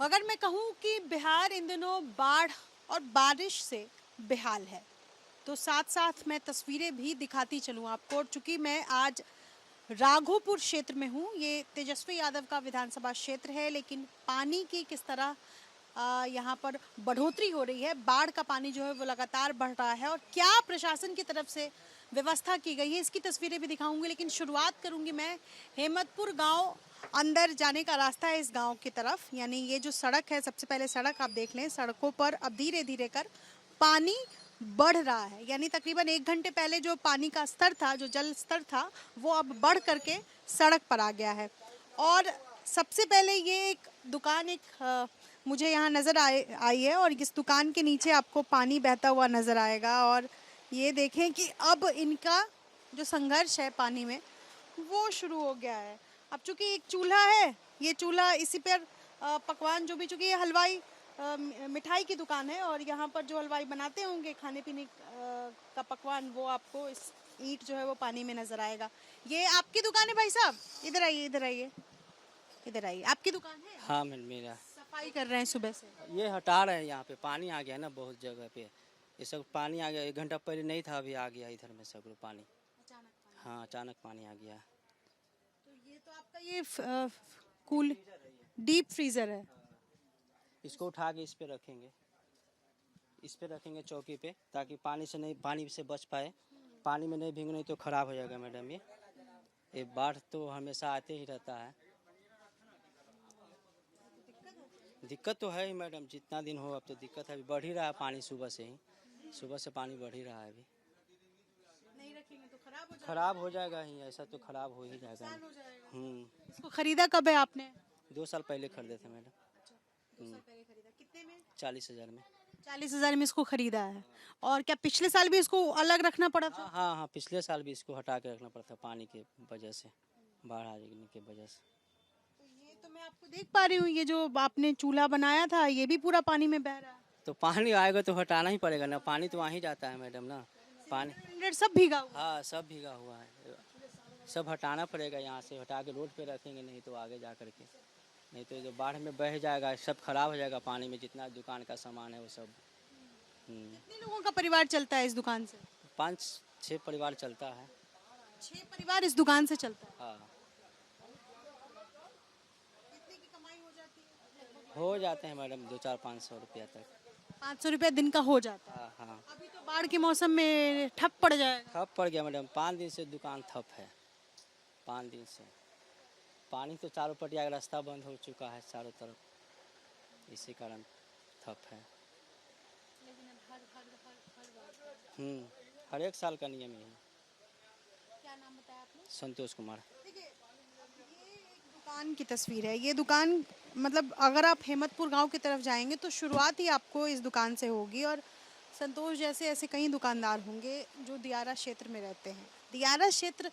अगर मैं कहूँ कि बिहार इन दिनों बाढ़ और बारिश से बेहाल है तो साथ साथ मैं तस्वीरें भी दिखाती चलूँ आपको। और चूंकि मैं आज राघोपुर क्षेत्र में हूँ, ये तेजस्वी यादव का विधानसभा क्षेत्र है, लेकिन पानी की किस तरह यहाँ पर बढ़ोतरी हो रही है, बाढ़ का पानी जो है वो लगातार बढ़ रहा है और क्या प्रशासन की तरफ से व्यवस्था की गई है, इसकी तस्वीरें भी दिखाऊंगी। लेकिन शुरुआत करूंगी मैं हेमतपुर गांव, अंदर जाने का रास्ता है इस गांव की तरफ। यानी ये जो सड़क है, सबसे पहले सड़क आप देख लें, सड़कों पर अब धीरे धीरे कर पानी बढ़ रहा है। यानी तकरीबन 1 घंटे पहले जो पानी का स्तर था, जो जल स्तर था, वो अब बढ़ करके सड़क पर आ गया है। और सबसे पहले ये एक दुकान मुझे यहाँ नज़र आई है और इस दुकान के नीचे आपको पानी बहता हुआ नज़र आएगा। और ये देखें कि अब इनका जो संघर्ष है पानी में वो शुरू हो गया है। अब चूंकि एक चूल्हा है, ये चूल्हा इसी पर पकवान जो भी, चूंकि ये हलवाई मिठाई की दुकान है और यहाँ पर जो हलवाई बनाते होंगे खाने पीने का पकवान, वो आपको इस ईंट जो है वो पानी में नजर आएगा। ये आपकी दुकान है भाई साहब? इधर आइए, इधर आइए, इधर आइए। आपकी दुकान है? हाँ मेरा सफाई कर रहे हैं सुबह से? ये हटा रहे हैं, यहाँ पे पानी आ गया ना बहुत जगह पे। ये सब पानी आ गया, 1 घंटा पहले नहीं था, अभी आ गया इधर में सब पानी। अचानक पानी? हाँ अचानक पानी आ गया। तो ये तो आपका ये कूल डीप फ्रीजर है। इसको उठा के इस पे रखेंगे, इस पे रखेंगे चौकी पे, ताकि पानी से बच पाए। पानी में नहीं भीगे, नहीं तो खराब हो जाएगा मैडम। ये बाढ़ तो हमेशा आते ही रहता है। दिक्कत तो है ही मैडम, जितना दिन हो अब तो दिक्कत है। अभी बढ़ ही रहा है पानी, सुबह से ही, सुबह से पानी बढ़ ही रहा है। अभी नहीं रखेंगे तो खराब हो जाएगा ही, ऐसा तो खराब हो ही जाएगा। इसको खरीदा कब है आपने? 2 साल पहले खरीदे थे मैडम। 2 साल पहले खरीदा। कितने में? 40,000 में। 40,000 में इसको खरीदा है। और क्या पिछले साल भी इसको अलग रखना पड़ा था? हाँ, पिछले साल भी इसको हटा के रखना पड़ा था, पानी के वजह से, बाढ़ आने की वजह से। तो ये तो मैं आपको देख पा रही हूँ, ये जो आपने चूल्हा बनाया था ये भी पूरा पानी में बह रहा है। तो पानी आएगा तो हटाना ही पड़ेगा ना, पानी तो वहीं जाता है मैडम ना। पानी सब भीगा हुआ? हाँ सब भीगा हुआ है, सब हटाना पड़ेगा। यहाँ से हटा के रोड पे रखेंगे, नहीं तो आगे जा करके, नहीं तो जो बाढ़ में बह जाएगा, सब खराब हो जाएगा पानी में। जितना दुकान का सामान है वो सब। कितने लोगों का परिवार चलता है इस दुकान से? 5-6 परिवार चलता है। 6 परिवार इस दुकान से चलता है? हाँ कितने की कमाई हो जाती है? हो जाते हैं मैडम 200-500 रुपया तक। 500 रुपया दिन का हो जाता है? हाँ। अभी तो बाढ़ के मौसम में ठप पड़ जाएगा। ठप पड़ गया मैडम, 5 दिन से दुकान ठप है। 5 दिन से पानी तो चारों पटिया, रास्ता बंद हो चुका है चारों तरफ, इसी कारण ठप है। हर एक साल का नियम यही। क्या नाम बताया आपने? संतोष कुमार। देखिए, ये एक दुकान की तस्वीर है। ये दुकान, मतलब अगर आप हेमतपुर गांव की तरफ जाएंगे तो शुरुआत ही आपको इस दुकान से होगी। और संतोष जैसे ऐसे कई दुकानदार होंगे जो दियारा क्षेत्र में रहते हैं। दियारा क्षेत्र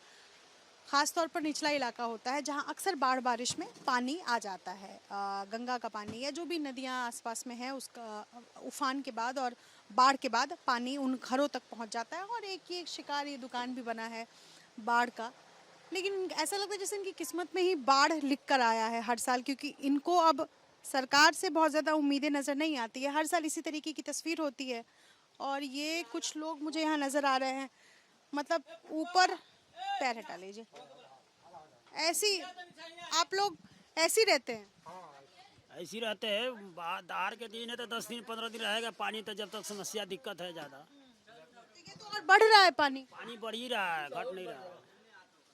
खास तौर पर निचला इलाका होता है जहां अक्सर बाढ़ बारिश में पानी आ जाता है। गंगा का पानी या जो भी नदियां आसपास में है, उसका उफान के बाद और बाढ़ के बाद पानी उन घरों तक पहुंच जाता है। और एक शिकार ये दुकान भी बना है बाढ़ का। लेकिन ऐसा लगता है जैसे इनकी किस्मत में ही बाढ़ लिख कर आया है हर साल, क्योंकि इनको अब सरकार से बहुत ज़्यादा उम्मीदें नज़र नहीं आती है। हर साल इसी तरीके की तस्वीर होती है। और ये कुछ लोग मुझे यहाँ नज़र आ रहे हैं, मतलब ऊपर पैर हटा लीजिए, ऐसी आप लोग ऐसी रहते हैं? ऐसी रहते हैं। दार के दिन है तो 10 दिन 15 दिन रहेगा पानी, तो जब तक समस्या दिक्कत है ज़्यादा। ये तो और बढ़ रहा है पानी। पानी बढ़ ही रहा है, घट नहीं रहा है।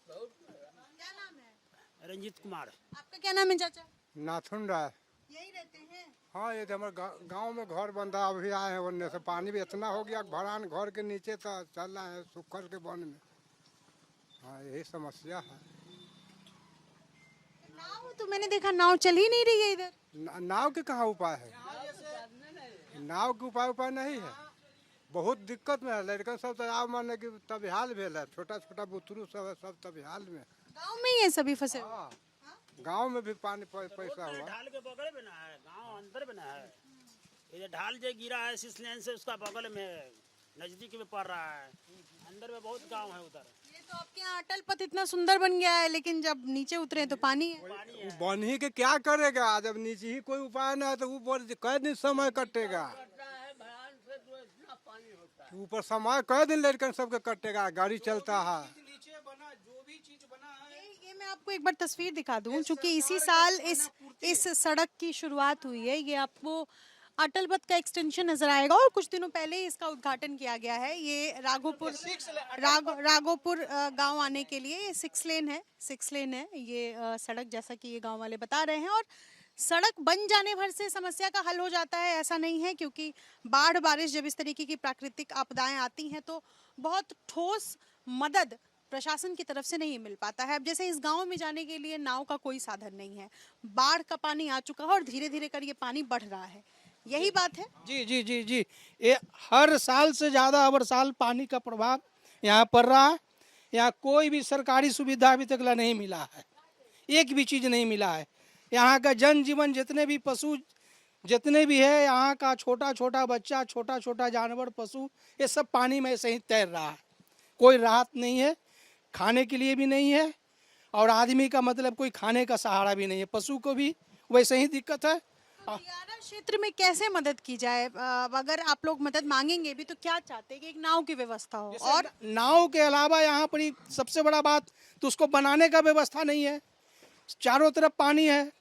क्या नाम है? रंजीत कुमार। आपका क्या नाम है चाचा? नाथुन राय। यही रहते हैं? हाँ, ये तो हमारे गांव में घर बन रहा, अभी आए हैं वरने से। पानी भी इतना हो गया, भरान घर के नीचे तो चल रहा है सुखर के वन में। हाँ, यही समस्या है। नाव तो मैंने देखा, नाव चल ही नहीं रही है इधर। नाव के कहाँ उपाय है? नाव के उपाय नहीं है। बहुत दिक्कत में है। लड़कन सब तो आव माने कि तबिहाल भेल है, छोटा छोटा बुतरू सब है, सब तबिहाल में। गांव में ही है सभी फंसे? हाँ, गांव में भी पानी पैसा हुआ। ढाल के बगल में ना है, गांव अंदर में ना है। ये ढाल जो गिरा है सिस लेन से, उसका बगल में नजदीक में पड़ रहा है। अंदर में बहुत गांव है उधर। ये तो आपके यहाँ अटल पथ इतना सुंदर बन गया है, लेकिन जब नीचे उतरे तो पानी है। वो बन ही के क्या करेगा, जब नीचे ही कोई उपाय ना है तो ऊपर कै दिन समय कटेगा, ऊपर समय कै दिन लड़कन सबके कटेगा, गाड़ी चलता है। ये मैं आपको एक बार तस्वीर दिखा दूं, क्योंकि इसी साल इस सड़क की शुरुआत हुई है। ये आपको अटल पथ का एक्सटेंशन नजर आएगा और कुछ दिनों पहले ही इसका उद्घाटन किया गया है। ये राघोपुर गांव आने के लिए ये 6 लेन है ये सड़क, जैसा कि ये गांव वाले बता रहे हैं। और सड़क बन जाने भर से समस्या का हल हो जाता है ऐसा नहीं है, क्योंकि बाढ़ बारिश जब इस तरीके की प्राकृतिक आपदाएं आती हैं तो बहुत ठोस मदद प्रशासन की तरफ से नहीं मिल पाता है। अब जैसे इस गांव में जाने के लिए नाव का कोई साधन नहीं है, बाढ़ का पानी आ चुका है और धीरे धीरे कर ये पानी बढ़ रहा है, यही बात है। जी जी जी जी, ये हर साल से ज़्यादा हर साल पानी का प्रभाव यहाँ पड़ रहा है। यहाँ कोई भी सरकारी सुविधा अभी तक नहीं मिला है, एक भी चीज़ नहीं मिला है। यहाँ का जनजीवन, जितने भी पशु जितने भी है, यहाँ का छोटा छोटा बच्चा, छोटा छोटा जानवर, पशु, ये सब पानी में ऐसे ही तैर रहा है। कोई राहत नहीं है, खाने के लिए भी नहीं है, और आदमी का मतलब कोई खाने का सहारा भी नहीं है, पशु को भी वैसे ही दिक्कत है। दियारा क्षेत्र में कैसे मदद की जाए? अगर आप लोग मदद मांगेंगे भी तो क्या चाहते हैं कि एक नाव की व्यवस्था हो, और नाव के अलावा यहाँ पर ही सबसे बड़ा बात तो उसको बनाने का व्यवस्था नहीं है। चारों तरफ पानी है,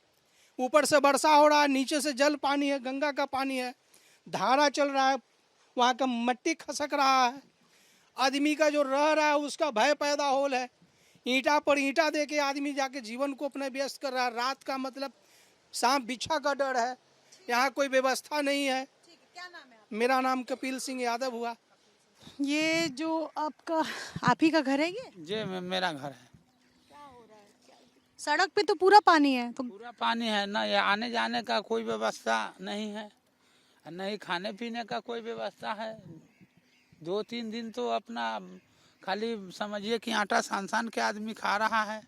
ऊपर से वर्षा हो रहा है, नीचे से जल पानी है, गंगा का पानी है, धारा चल रहा है, वहाँ का मिट्टी खसक रहा है, आदमी का जो रह रहा है उसका भय पैदा हो है। ईंटा पर ईंटा दे के आदमी जाके जीवन को अपने व्यस्त कर रहा है। रात का मतलब सांप बिच्छा का डर है, यहाँ कोई व्यवस्था नहीं है। क्या नाम है मेरा नाम कपिल सिंह यादव हुआ। ये जो आपका आप ही का घर है ये? जी मेरा घर है। सड़क पे तो पूरा पानी है, तो पूरा पानी है ना, ये आने जाने का कोई व्यवस्था नहीं है, नहीं खाने पीने का कोई व्यवस्था है। 2-3 दिन तो अपना खाली समझिए कि आटा सान के आदमी खा रहा है,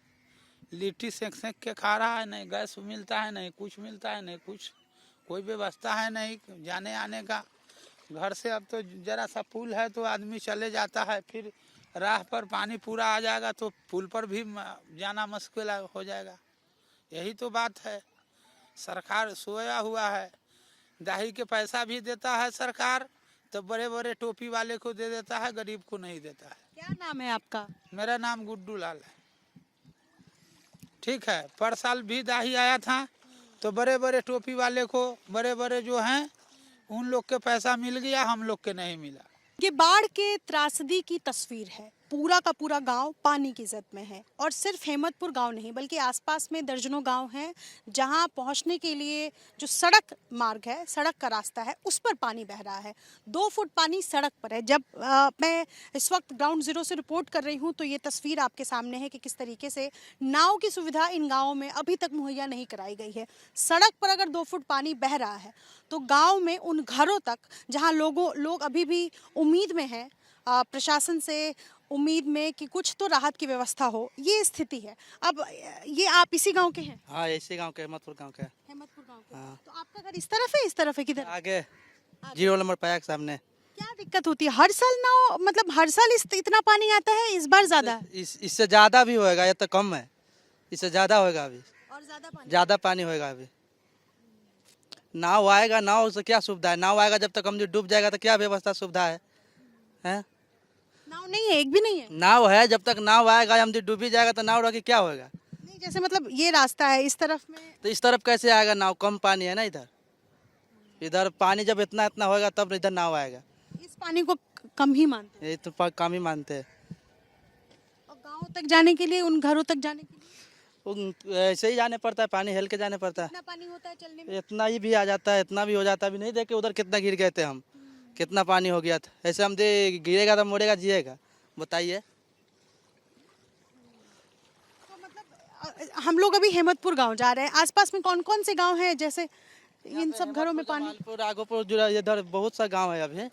लिट्टी सेक के खा रहा है। नहीं गैस मिलता है, नहीं कुछ मिलता है, नहीं कुछ, कोई व्यवस्था है नहीं जाने आने का। घर से अब तो जरा सा पुल है तो आदमी चले जाता है, फिर राह पर पानी पूरा आ जाएगा तो पुल पर भी जाना मुश्किल हो जाएगा। यही तो बात है। सरकार सोया हुआ है, दाही के पैसा भी देता है सरकार, तो बड़े बड़े टोपी वाले को दे देता है, गरीब को नहीं देता है। क्या नाम है आपका? मेरा नाम गुड्डू लाल है। ठीक है, पर साल भी दाही आया था तो बड़े बड़े टोपी वाले को, बड़े बड़े जो हैं उन लोग के पैसा मिल गया, हम लोग के नहीं मिला। ये बाढ़ के त्रासदी की तस्वीर है। पूरा का पूरा गांव पानी की जद में है, और सिर्फ हेमतपुर गांव नहीं बल्कि आसपास में दर्जनों गांव हैं जहां पहुंचने के लिए जो सड़क मार्ग है, सड़क का रास्ता है, उस पर पानी बह रहा है। 2 फुट पानी सड़क पर है। जब मैं इस वक्त ग्राउंड जीरो से रिपोर्ट कर रही हूं तो ये तस्वीर आपके सामने है कि किस तरीके से नाव की सुविधा इन गाँवों में अभी तक मुहैया नहीं कराई गई है। सड़क पर अगर 2 फुट पानी बह रहा है तो गाँव में उन घरों तक जहाँ लोग अभी भी उम्मीद में हैं, प्रशासन से उम्मीद में कि कुछ तो राहत की व्यवस्था हो, ये स्थिति है। अब ये आप इसी गांव के हैं? हाँ, इसी गांव के, हेमतपुर गांव के। हेमतपुर गांव के। हाँ। तो आपका घर इस तरफ है, इस तरफ है, किधर? आगे 0 नंबर पाया के सामने। क्या दिक्कत होती है हर साल ना? मतलब हर साल इतना पानी आता है, इस बार ज्यादा? इससे ज्यादा भी होएगा, ये तो कम है, इससे ज्यादा होएगा अभी, और ज्यादा पानी होएगा अभी। नाव आएगा, नाव से क्या सुविधा है? नाव आएगा जब तक हम डूब जाएगा तो क्या व्यवस्था सुविधा है? हैं? नाव नहीं है, एक भी नहीं है। नाव है, जब तक नाव आएगा हम डूबी जाएगा तो नाव रह के क्या होएगा? नहीं, जैसे मतलब ये रास्ता है इस तरफ में, तो इस तरफ कैसे आएगा नाव? कम पानी है ना इधर, इधर पानी जब इतना इतना होएगा तब इधर नाव आएगा। इस पानी को कम ही मानते हैं। ये तो कम ही मानते हैं। और गाँव तक जाने के लिए, उन घरों तक जाने के लिए ऐसे ही जाने पड़ता है, पानी हेल के जाने पड़ता है। कितना पानी होता है चलने में? इतना ही भी आ जाता है, इतना भी हो जाता है। अभी नहीं देखे उधर कितना गिर गए थे हम, कितना पानी हो गया था। ऐसे हम गिरेगा तो मोड़ेगा, जिएगा, बताइए। तो मतलब हम लोग अभी हेमतपुर गांव जा रहे हैं। आसपास में कौन कौन से गांव हैं जैसे इन सब घरों में पानी? जमालपुर, राघोपुर, जुड़ा, इधर बहुत सा गांव है अभी।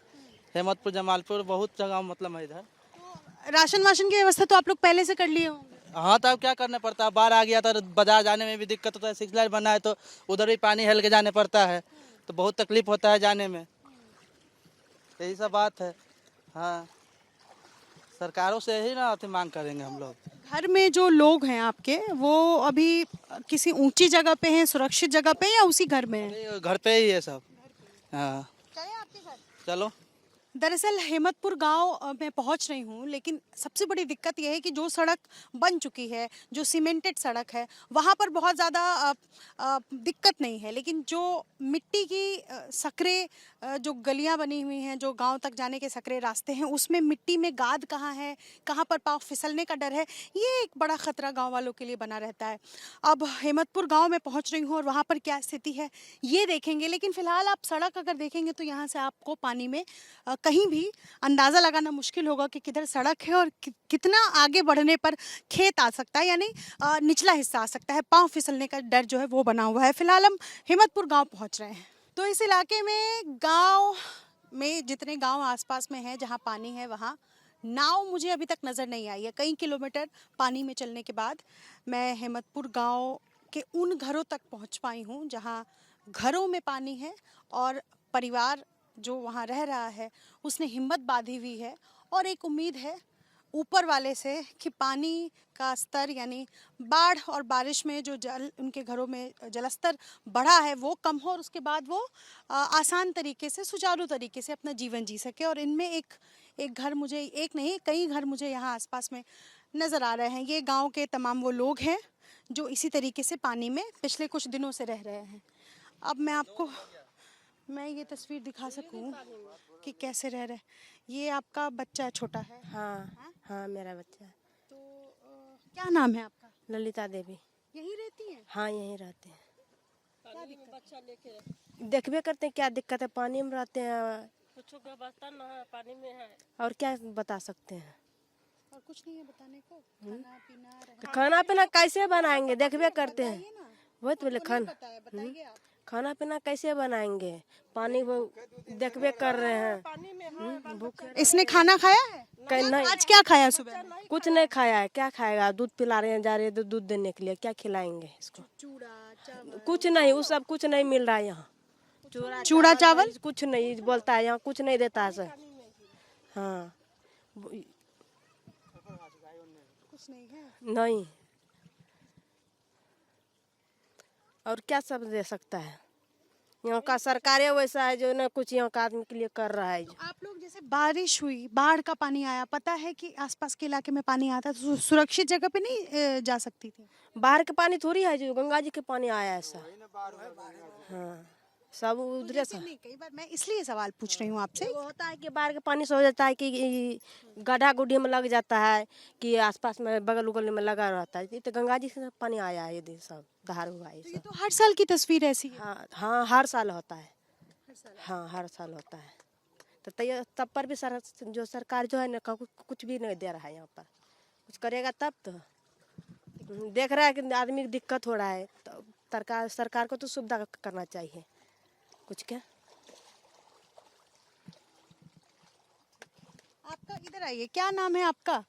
हेमतपुर, जमालपुर, बहुत सा गाँव मतलब है इधर। तो राशन वाशन की व्यवस्था तो आप लोग पहले से कर लिए होंगे? हाँ, तो अब क्या करना पड़ता है, बाढ़ आ गया तो बाजार जाने में भी दिक्कत होता है। 6 लाइन बना है तो उधर भी पानी हेल के जाने पड़ता है, तो बहुत तकलीफ होता है जाने में। यही सब बात है। हाँ, सरकारों से यही ना मांग करेंगे हम लोग। घर में जो लोग हैं आपके वो अभी किसी ऊंची जगह पे हैं, सुरक्षित जगह पे, या उसी घर में हैं? ये घर पे ही है सब। हाँ चले आपके घर। चलो। दरअसल हेमतपुर गांव में पहुंच रही हूं, लेकिन सबसे बड़ी दिक्कत यह है कि जो सड़क बन चुकी है, जो सीमेंटेड सड़क है, वहां पर बहुत ज़्यादा दिक्कत नहीं है, लेकिन जो मिट्टी की सकरे जो गलियां बनी हुई हैं, जो गांव तक जाने के सकरे रास्ते हैं, उसमें मिट्टी में गाद कहाँ है, कहाँ पर पाँव फिसलने का डर है, ये एक बड़ा खतरा गाँव वालों के लिए बना रहता है। अब हेमतपुर गाँव में पहुँच रही हूँ और वहाँ पर क्या स्थिति है ये देखेंगे, लेकिन फिलहाल आप सड़क अगर देखेंगे तो यहाँ से आपको पानी में कहीं भी अंदाज़ा लगाना मुश्किल होगा कि किधर सड़क है और कितना आगे बढ़ने पर खेत आ सकता है, यानी निचला हिस्सा आ सकता है। पाँव फिसलने का डर जो है वो बना हुआ है। फिलहाल हम हिम्मतपुर गांव पहुंच रहे हैं। तो इस इलाके में गांव में जितने गांव आसपास में हैं जहां पानी है, वहां नाव मुझे अभी तक नज़र नहीं आई है। कई किलोमीटर पानी में चलने के बाद मैं हिम्मतपुर गाँव के उन घरों तक पहुँच पाई हूँ जहाँ घरों में पानी है और परिवार जो वहाँ रह रहा है उसने हिम्मत बांधी हुई है और एक उम्मीद है ऊपर वाले से कि पानी का स्तर, यानी बाढ़ और बारिश में जो जल उनके घरों में जलस्तर बढ़ा है वो कम हो और उसके बाद वो आसान तरीके से, सुचारू तरीके से अपना जीवन जी सके। और इनमें एक घर मुझे, एक नहीं कई घर मुझे यहाँ आसपास में नज़र आ रहे हैं। ये गाँव के तमाम वो लोग हैं जो इसी तरीके से पानी में पिछले कुछ दिनों से रह रहे हैं। अब मैं ये तस्वीर दिखा सकूं कि कैसे रह रहे। ये आपका बच्चा छोटा है? हाँ मेरा बच्चा। तो क्या नाम है आपका? ललिता देवी। यहीं रहती हैं? हाँ यहीं रहते हैं। क्या दिक्कत? देखबे करते हैं क्या दिक्कत है, पानी में रहते हैं कुछ व्यवस्था न है, पानी में है और क्या बता सकते हैं। और कुछ नहीं है बताने को? खाना पीना तो खाना पीना कैसे बनाएंगे, देखबे करते हैं। वही तो बोले बताइए आप। खाना पीना कैसे बनाएंगे, पानी वो देखबे कर रहे हैं। भूख इसने खाना खाया है? नहीं, आज क्या खाया सुबह? कुछ नहीं खाया है। क्या खाएगा, दूध पिला रहे हैं, जा रहे हैं दूध देने के लिए, क्या खिलाएंगे इसको? कुछ नहीं, वो सब कुछ नहीं मिल रहा है यहाँ। चूड़ा चावल कुछ नहीं बोलता है यहाँ, कुछ नहीं देता है सर। हाँ कुछ नहीं है। नहीं, और क्या सब दे सकता है। यहाँ का सरकार वैसा है जो न कुछ यहाँ का आदमी के लिए कर रहा है। आप लोग जैसे बारिश हुई, बाढ़ का पानी आया, पता है कि आसपास के इलाके में पानी आता तो सुरक्षित जगह पे नहीं जा सकती थी? बाहर के पानी थोड़ी है, जो गंगा जी के पानी आया ऐसा। हाँ सब उधरे से। नहीं, कई बार मैं इसलिए सवाल पूछ रही हूँ आपसे। वो होता है कि बाहर के पानी से हो जाता है कि गड्ढा गुड्ढी में लग जाता है, कि आसपास में बगल उगल में लगा रहता है। ये तो गंगा जी से पानी आया है, ये सब धार हुआ है। ये तो हर साल की तस्वीर ऐसी है। हाँ हाँ हर साल होता है। हाँ हर साल होता है। तो तब पर भी जो सरकार जो है ना कुछ भी नहीं दे रहा है। यहाँ पर कुछ करेगा तब तो देख रहा है कि आदमी को दिक्कत हो रहा है, तो सरकार को तो सुविधा करना चाहिए कुछ। क्या आपका, इधर आइए, क्या नाम है आपका?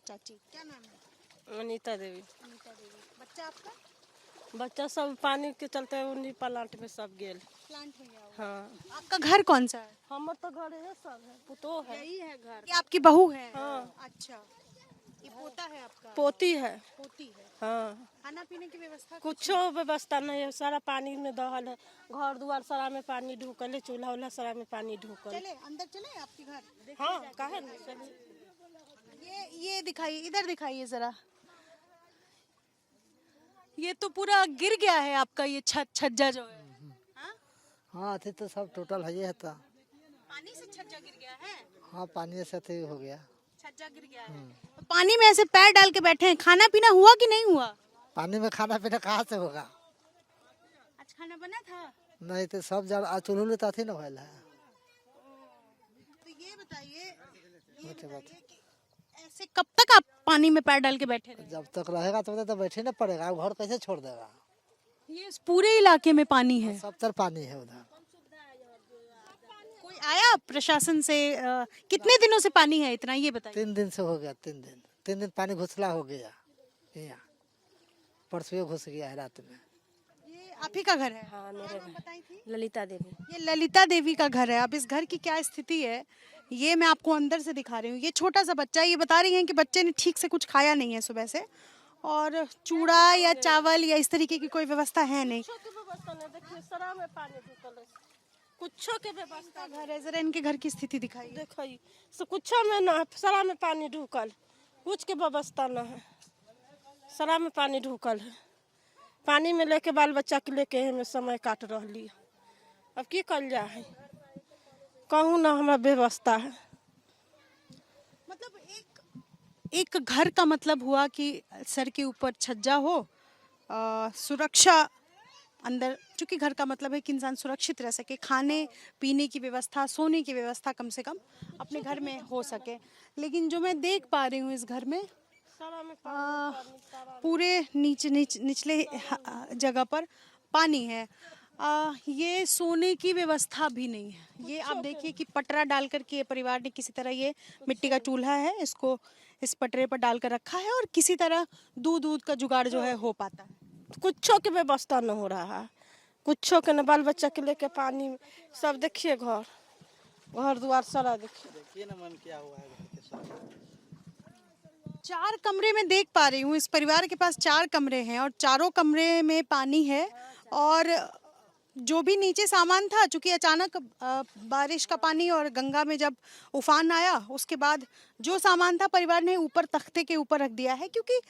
चाची क्या नाम है? अनीता देवी। अनीता देवी। बच्चा आपका? बच्चा सब पानी के चलते उन्हीं प्लांट में सब गेल। प्लांट में गया हुआ। हाँ आपका घर कौन सा है? हमर तो घर है, सब है, पुतो है, यही है घर। ये आपकी बहू है? हाँ। अच्छा, ये पोता है आपका? पोती है। पोती है। हाँ खाना पीने की व्यवस्था? कुछ व्यवस्था नहीं है, सारा पानी में दहल है। घर द्वार सारा में पानी ढूकल है, चूल्हा उल्हा सारा में पानी ढूकल। चले अंदर, चले आपके घर? हाँ काहे नहीं चलिए। ये दिखाइए, इधर दिखाइए जरा। ये तो पूरा गिर गया है आपका ये छज्जा जो है। हाँ थे तो सब टोटल है ये था। पानी से छज्जा गिर गया है? हाँ पानी से थे हो गया। छज्जा गिर गया है। तो पानी में ऐसे पैर डाल के बैठे हैं, खाना पीना हुआ कि नहीं हुआ? पानी में खाना पीना कहाँ से होगा? आज खाना बना था? नहीं तो सब जड़ चूल्हा लेता थी ना भैया। तो ये बताइए बात कि ऐसे कब तक आप पानी में पैर डाल के बैठे रहे? जब तक रहेगा तो बैठे ना पड़ेगा, घर कैसे छोड़ देगा? ये इस पूरे इलाके में पानी है? सब तरफ पानी है उधर। कोई आया प्रशासन से? कितने दिनों से पानी है इतना, ये बताइए। 3 दिन से हो गया। 3 दिन पानी घुसला हो गया यहाँ। परसों घुस गया है रात में। ये आप ही का घर है? हाँ मेरे बताई थी ललिता देवी। ये ललिता देवी का घर है। अब इस घर की क्या स्थिति है ये मैं आपको अंदर से दिखा रही हूँ। ये छोटा सा बच्चा, ये बता रही हैं कि बच्चे ने ठीक से कुछ खाया नहीं है सुबह से, और चूड़ा या चावल या इस तरीके की कोई व्यवस्था है नहीं। देखिए सरा में पानी ढुकल है, कुछो के व्यवस्था घर है, जरा इनके घर की स्थिति दिखाइए। देखिए से कुछो में ना, सरा में पानी ढुकल, कुछ के व्यवस्था ना है, सरा में पानी ढुकल है। पानी में लेके बाल बच्चा के लेके हमें समय काट रही। अब की कल जा है, कहूँ ना हमारा व्यवस्था है। मतलब एक घर का मतलब हुआ कि सर के ऊपर छज्जा हो, सुरक्षा अंदर, चूंकि घर का मतलब है कि इंसान सुरक्षित रह सके, खाने पीने की व्यवस्था, सोने की व्यवस्था कम से कम अपने घर में हो सके। लेकिन जो मैं देख पा रही हूँ इस घर में पूरे निचले जगह पर पानी है। ये सोने की व्यवस्था भी नहीं है। ये आप देखिए कि पटरा डाल करके परिवार ने किसी तरह, ये मिट्टी का चूल्हा है, इसको इस पटरे पर डालकर रखा है और किसी तरह दूध का जुगाड़ जो है हो पाता है। कुछो के व्यवस्था न हो रहा है, कुछो के न, बाल बच्चा के लेके पानी सब देखिए, घर द्वार सारा देखिए ना मन क्या हुआ है। 4 कमरे में देख पा रही हूँ, इस परिवार के पास 4 कमरे हैं और चारों कमरे में पानी है। और जो भी नीचे सामान था, चूंकि अचानक बारिश का पानी और गंगा में जब उफान आया, उसके बाद जो सामान था परिवार ने ऊपर तख्ते के ऊपर रख दिया है, क्योंकि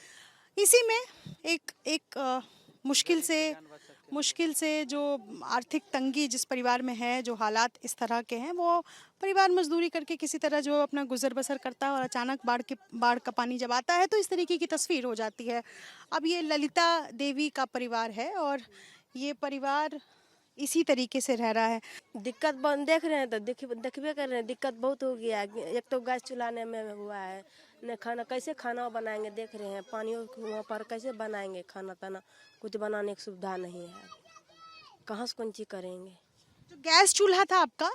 इसी में एक मुश्किल से जो आर्थिक तंगी जिस परिवार में है, जो हालात इस तरह के हैं, वो परिवार मजदूरी करके किसी तरह जो अपना गुजर बसर करता है, और अचानक बाढ़ का पानी जब आता है तो इस तरीके की तस्वीर हो जाती है। अब ये ललिता देवी का परिवार है और ये परिवार इसी तरीके से रह रहा है। दिक्कत देख रहे हैं तो देखबे कर रहे हैं, दिक्कत बहुत हो गया है। एक तो गैस चुलाने में हुआ है, न खाना, कैसे खाना बनाएंगे, देख रहे हैं पानी वहाँ पर कैसे बनाएंगे खाना ताना, कुछ बनाने की सुविधा नहीं है, कहाँ से कौन चीज़ करेंगे। जो गैस चूल्हा था आपका,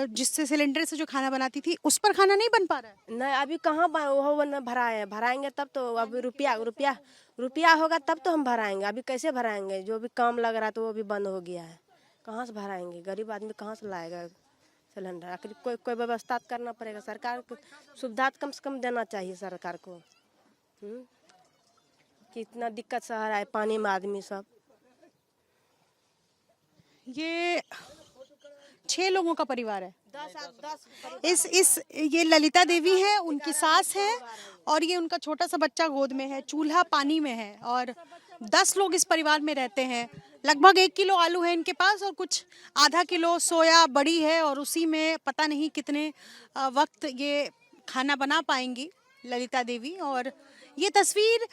जिससे सिलेंडर से जो खाना बनाती थी, उस पर खाना नहीं बन पा रहा है? नहीं, अभी कहाँ वो भराएंगे तब तो, अभी रुपया होगा तब तो हम भराएंगे। अभी कैसे भराएंगे, जो भी काम लग रहा है तो वो भी बंद हो गया है, कहाँ से भराएंगे, गरीब आदमी कहाँ से लाएगा सिलेंडर। आखिर कोई व्यवस्था करना पड़ेगा, सरकार को सुविधा कम से कम देना चाहिए सरकार को। कितना दिक्कत सह रहा है पानी में आदमी सब। ये 6 लोगों का परिवार है। 10 ये ललिता देवी है, उनकी सास है और ये उनका छोटा सा बच्चा गोद में है, चूल्हा पानी में है और 10 लोग इस परिवार में रहते हैं। लगभग 1 किलो आलू है इनके पास और कुछ आधा किलो सोया बड़ी है, और उसी में पता नहीं कितने वक्त ये खाना बना पाएंगी ललिता देवी। और ये तस्वीर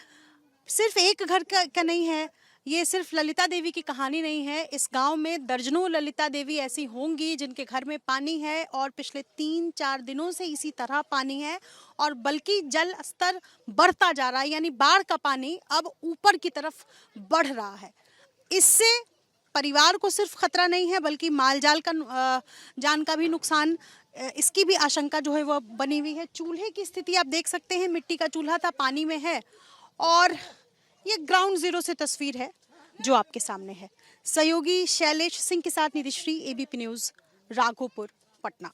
सिर्फ एक घर का नहीं है, ये सिर्फ ललिता देवी की कहानी नहीं है। इस गांव में दर्जनों ललिता देवी ऐसी होंगी जिनके घर में पानी है और पिछले 3-4 दिनों से इसी तरह पानी है, और बल्कि जल स्तर बढ़ता जा रहा है, यानी बाढ़ का पानी अब ऊपर की तरफ बढ़ रहा है। इससे परिवार को सिर्फ खतरा नहीं है बल्कि माल जाल का जान का भी नुकसान, इसकी भी आशंका जो है वो बनी हुई है। चूल्हे की स्थिति आप देख सकते हैं, मिट्टी का चूल्हा था, पानी में है, और ये ग्राउंड जीरो से तस्वीर है जो आपके सामने है। सहयोगी शैलेश सिंह के साथ निधिश्री, एबीपी न्यूज़, राघोपुर, पटना।